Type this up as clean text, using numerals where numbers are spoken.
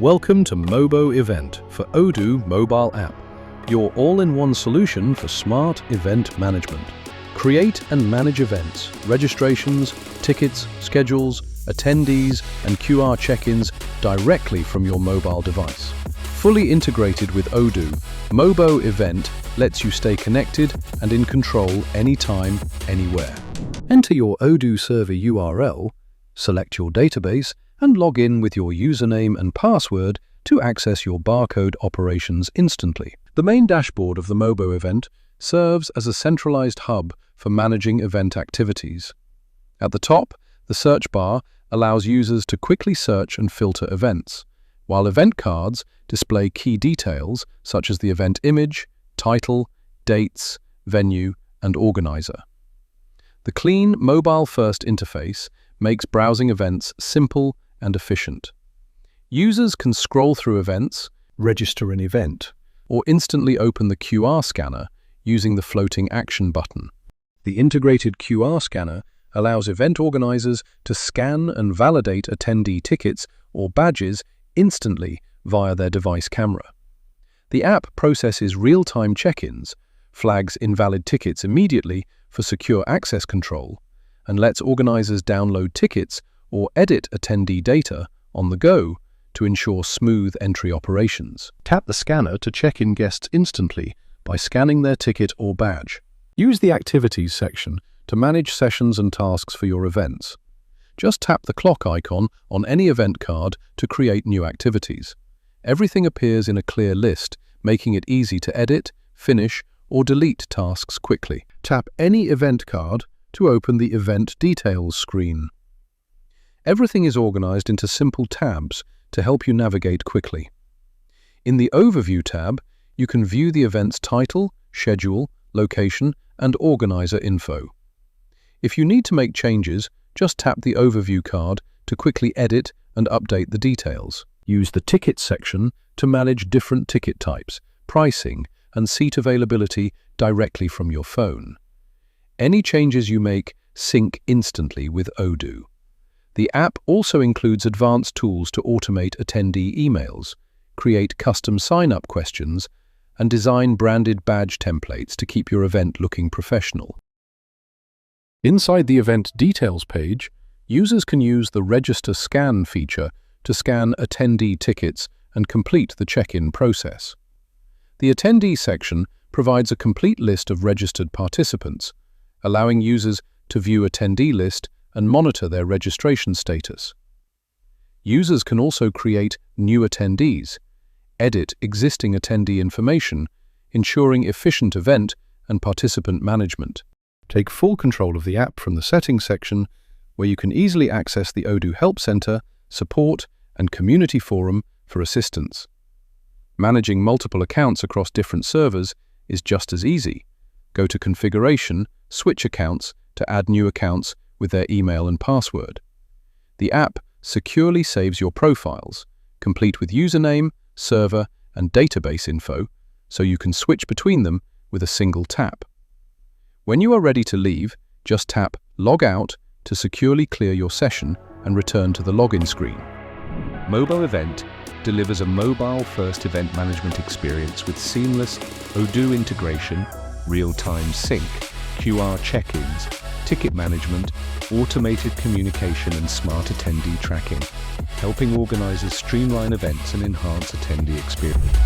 Welcome to Mobo Event for Odoo mobile app, your all-in-one solution for smart event management. Create and manage events, registrations, tickets, schedules, attendees, and QR check-ins directly from your mobile device. Fully integrated with Odoo, Mobo Event lets you stay connected and in control anytime, anywhere. Enter your Odoo server URL, select your database, and log in with your username and password to access your barcode operations instantly. The main dashboard of the Mobo Event serves as a centralized hub for managing event activities. At the top, the search bar allows users to quickly search and filter events, while event cards display key details such as the event image, title, dates, venue, and organizer. The clean, mobile-first interface makes browsing events simple and efficient. Users can scroll through events, register an event, or instantly open the QR scanner using the floating action button. The integrated QR scanner allows event organizers to scan and validate attendee tickets or badges instantly via their device camera. The app processes real-time check-ins, flags invalid tickets immediately for secure access control, and lets organizers download tickets or edit attendee data on the go to ensure smooth entry operations. Tap the scanner to check in guests instantly by scanning their ticket or badge. Use the Activities section to manage sessions and tasks for your events. Just tap the clock icon on any event card to create new activities. Everything appears in a clear list, making it easy to edit, finish, or delete tasks quickly. Tap any event card to open the Event Details screen. Everything is organized into simple tabs to help you navigate quickly. In the Overview tab, you can view the event's title, schedule, location, and organizer info. If you need to make changes, just tap the Overview card to quickly edit and update the details. Use the Tickets section to manage different ticket types, pricing, and seat availability directly from your phone. Any changes you make sync instantly with Odoo. The app also includes advanced tools to automate attendee emails, create custom sign-up questions, and design branded badge templates to keep your event looking professional. Inside the Event Details page, users can use the Register Scan feature to scan attendee tickets and complete the check-in process. The Attendee section provides a complete list of registered participants, allowing users to view attendee list and monitor their registration status. Users can also create new attendees, edit existing attendee information, ensuring efficient event and participant management. Take full control of the app from the Settings section, where you can easily access the Odoo Help Center, support, and community forum for assistance. Managing multiple accounts across different servers is just as easy. Go to Configuration, switch accounts to add new accounts with their email and password. The app securely saves your profiles, complete with username, server, and database info, so you can switch between them with a single tap. When you are ready to leave, just tap Log Out to securely clear your session and return to the login screen. Mobo Event delivers a mobile-first event management experience with seamless Odoo integration, real-time sync, QR check-ins, ticket management, automated communication, and smart attendee tracking, helping organizers streamline events and enhance attendee experience.